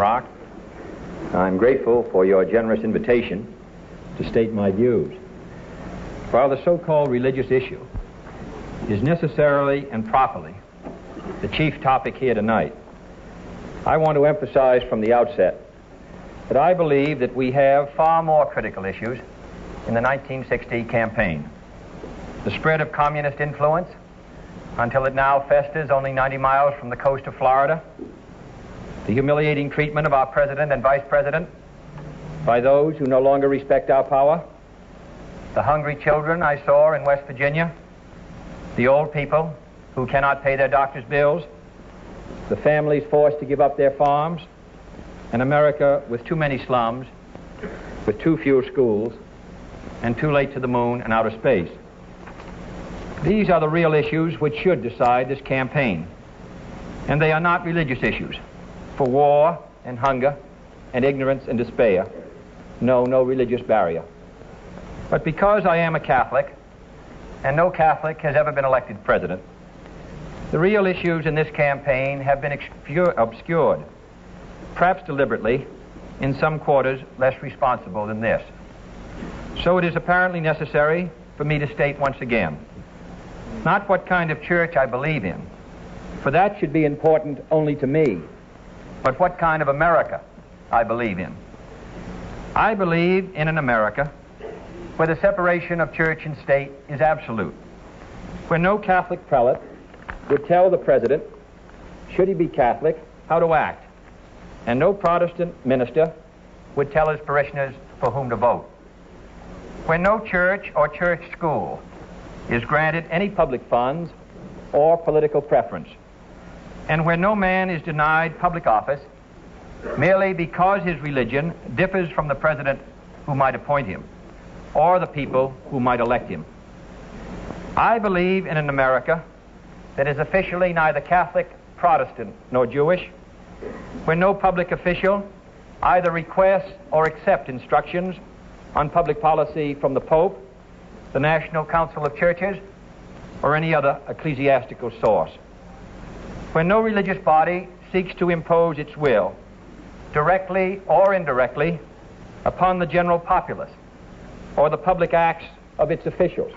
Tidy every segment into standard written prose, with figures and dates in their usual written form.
Rock. I'm grateful for your generous invitation to state my views. While the so-called religious issue is necessarily and properly the chief topic here tonight, I want to emphasize from the outset that I believe that we have far more critical issues in the 1960 campaign. The spread of communist influence until it now festers only 90 miles from the coast of Florida, the humiliating treatment of our president and vice president by those who no longer respect our power, the hungry children I saw in West Virginia, the old people who cannot pay their doctor's bills, the families forced to give up their farms, an America with too many slums, with too few schools, and too late to the moon and outer space. These are the real issues which should decide this campaign, and they are not religious issues. For war and hunger and ignorance and despair, no religious barrier. But because I am a Catholic, and no Catholic has ever been elected president, the real issues in this campaign have been obscured, perhaps deliberately, in some quarters less responsible than this. So it is apparently necessary for me to state once again, not what kind of church I believe in, for that should be important only to me, but what kind of America I believe in. I believe in an America where the separation of church and state is absolute, where no Catholic prelate would tell the president, should he be Catholic, how to act, and no Protestant minister would tell his parishioners for whom to vote, where no church or church school is granted any public funds or political preference, and where no man is denied public office merely because his religion differs from the president who might appoint him or the people who might elect him. I believe in an America that is officially neither Catholic, Protestant, nor Jewish, where no public official either requests or accepts instructions on public policy from the Pope, the National Council of Churches, or any other ecclesiastical source, where no religious body seeks to impose its will, directly or indirectly, upon the general populace or the public acts of its officials,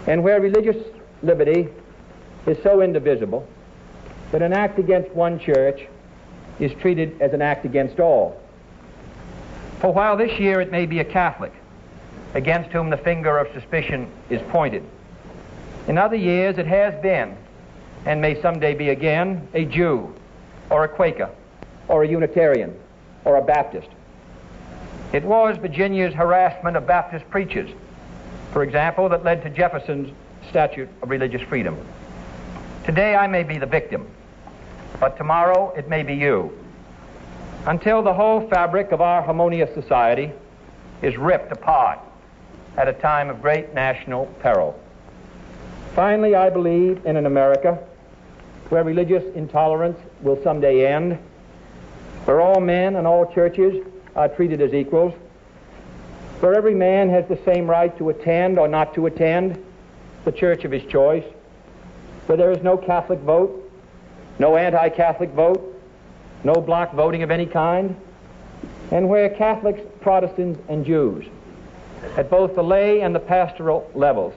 and where religious liberty is so indivisible that an act against one church is treated as an act against all. For while this year it may be a Catholic against whom the finger of suspicion is pointed, in other years it has been, and may someday be again, a Jew, or a Quaker, or a Unitarian, or a Baptist. It was Virginia's harassment of Baptist preachers, for example, that led to Jefferson's Statute of Religious Freedom. Today I may be the victim, but tomorrow it may be you, until the whole fabric of our harmonious society is ripped apart at a time of great national peril. Finally, I believe in an America where religious intolerance will someday end, where all men and all churches are treated as equals, where every man has the same right to attend or not to attend the church of his choice, where there is no Catholic vote, no anti-Catholic vote, no block voting of any kind, and where Catholics, Protestants, and Jews, at both the lay and the pastoral levels,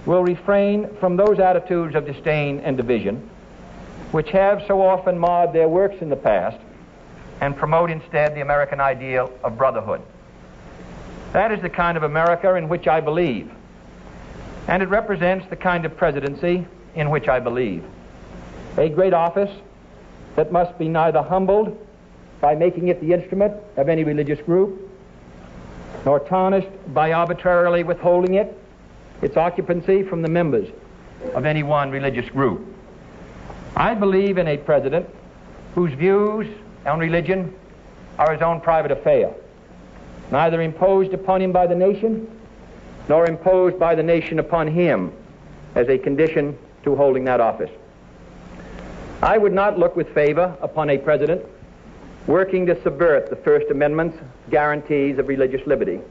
will refrain from those attitudes of disdain and division which have so often marred their works in the past, and promote instead the American ideal of brotherhood. That is the kind of America in which I believe, and it represents the kind of presidency in which I believe. A great office that must be neither humbled by making it the instrument of any religious group, nor tarnished by arbitrarily withholding its occupancy from the members of any one religious group. I believe in a president whose views on religion are his own private affair, neither imposed upon him by the nation, nor imposed by the nation upon him as a condition to holding that office. I would not look with favor upon a president working to subvert the First Amendment's guarantees of religious liberty,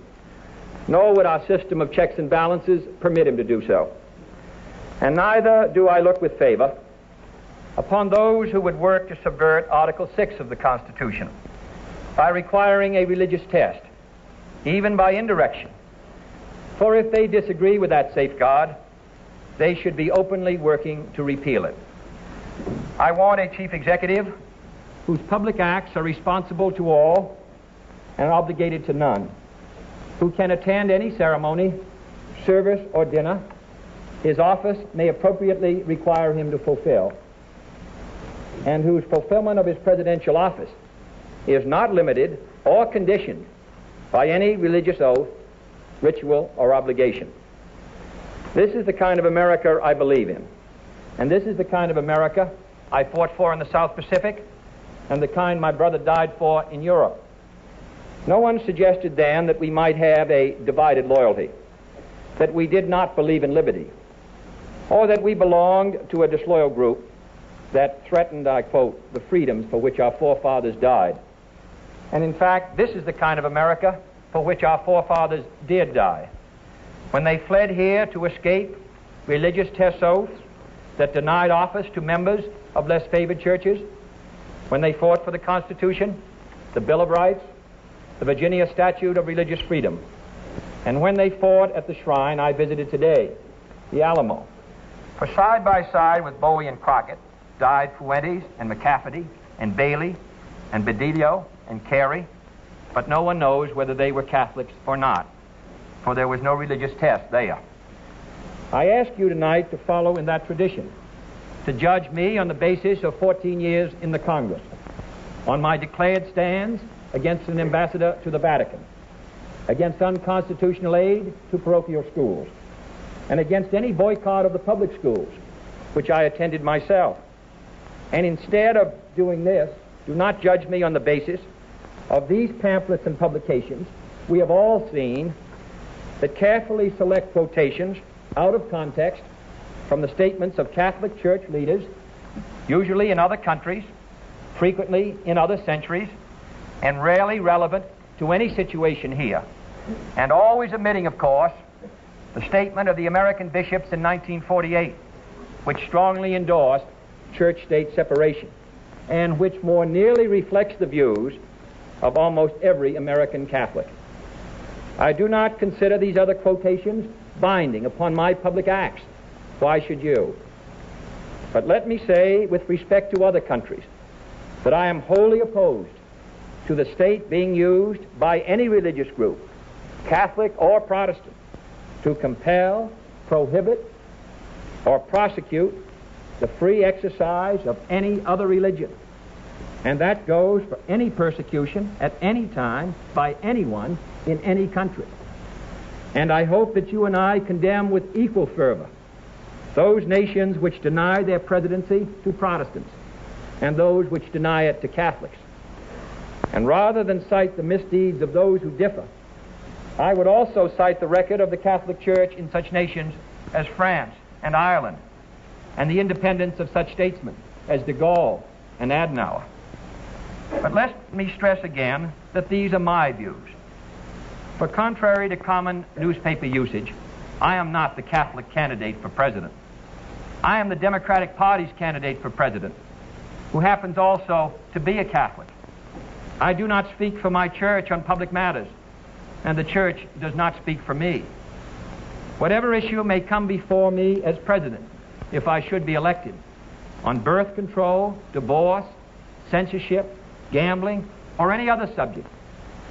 nor would our system of checks and balances permit him to do so. And neither do I look with favor upon those who would work to subvert Article 6 of the Constitution by requiring a religious test, even by indirection. For if they disagree with that safeguard, they should be openly working to repeal it. I want a chief executive whose public acts are responsible to all and obligated to none, who can attend any ceremony, service, or dinner his office may appropriately require him to fulfill, and whose fulfillment of his presidential office is not limited or conditioned by any religious oath, ritual, or obligation. This is the kind of America I believe in, and this is the kind of America I fought for in the South Pacific and the kind my brother died for in Europe. No one suggested then that we might have a divided loyalty, that we did not believe in liberty, or that we belonged to a disloyal group that threatened, I quote, the freedoms for which our forefathers died. And in fact, this is the kind of America for which our forefathers did die, when they fled here to escape religious test oaths that denied office to members of less favored churches, when they fought for the Constitution, the Bill of Rights, the Virginia Statute of Religious Freedom, and when they fought at the shrine I visited today, the Alamo. For side by side with Bowie and Crockett died Fuentes and McCafferty and Bailey and Bedillo and Carey, but no one knows whether they were Catholics or not, for there was no religious test there. I ask you tonight to follow in that tradition, to judge me on the basis of 14 years in the Congress, on my declared stands against an ambassador to the Vatican, against unconstitutional aid to parochial schools, and against any boycott of the public schools, which I attended myself. And instead of doing this, do not judge me on the basis of these pamphlets and publications. We have all seen that carefully select quotations out of context from the statements of Catholic Church leaders, usually in other countries, frequently in other centuries, and rarely relevant to any situation here, and always omitting, of course, the statement of the American bishops in 1948, which strongly endorsed church-state separation, and which more nearly reflects the views of almost every American Catholic. I do not consider these other quotations binding upon my public acts. Why should you? But let me say, with respect to other countries, that I am wholly opposed to the state being used by any religious group, Catholic or Protestant, to compel, prohibit, or prosecute the free exercise of any other religion. And that goes for any persecution at any time by anyone in any country. And I hope that you and I condemn with equal fervor those nations which deny their presidency to Protestants and those which deny it to Catholics. And rather than cite the misdeeds of those who differ, I would also cite the record of the Catholic Church in such nations as France and Ireland, and the independence of such statesmen as de Gaulle and Adenauer. But let me stress again that these are my views. For contrary to common newspaper usage, I am not the Catholic candidate for president. I am the Democratic Party's candidate for president, who happens also to be a Catholic. I do not speak for my church on public matters, and the church does not speak for me. Whatever issue may come before me as president, if I should be elected, on birth control, divorce, censorship, gambling, or any other subject,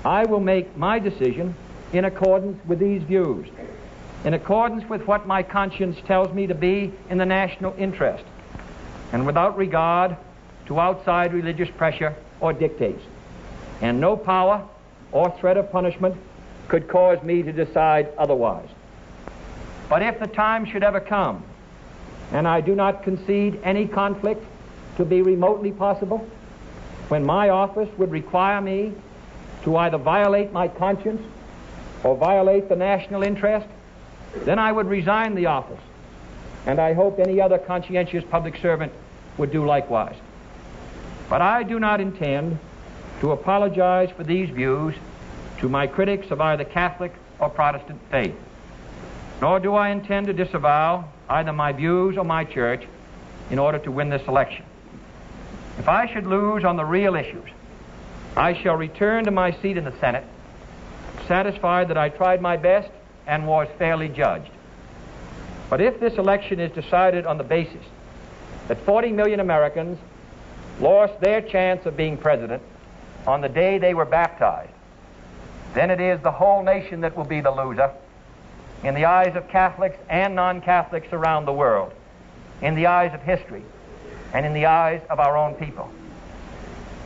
I will make my decision in accordance with these views, in accordance with what my conscience tells me to be in the national interest, and without regard to outside religious pressure or dictates. And no power or threat of punishment could cause me to decide otherwise. But if the time should ever come, and I do not concede any conflict to be remotely possible, when my office would require me to either violate my conscience or violate the national interest, then I would resign the office, and I hope any other conscientious public servant would do likewise. But I do not intend to apologize for these views to my critics of either Catholic or Protestant faith, nor do I intend to disavow either my views or my church in order to win this election. If I should lose on the real issues, I shall return to my seat in the Senate, satisfied that I tried my best and was fairly judged. But if this election is decided on the basis that 40 million Americans lost their chance of being president on the day they were baptized, then it is the whole nation that will be the loser in the eyes of Catholics and non-Catholics around the world, in the eyes of history, and in the eyes of our own people.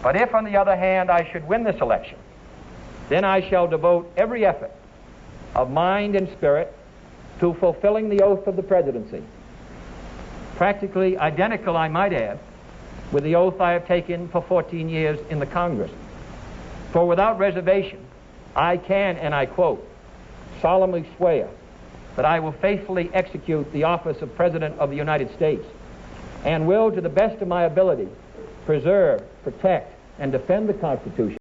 But if, on the other hand, I should win this election, then I shall devote every effort of mind and spirit to fulfilling the oath of the presidency, practically identical, I might add, with the oath I have taken for 14 years in the Congress. For without reservation, I can, and I quote, solemnly swear that I will faithfully execute the office of President of the United States and will, to the best of my ability, preserve, protect, and defend the Constitution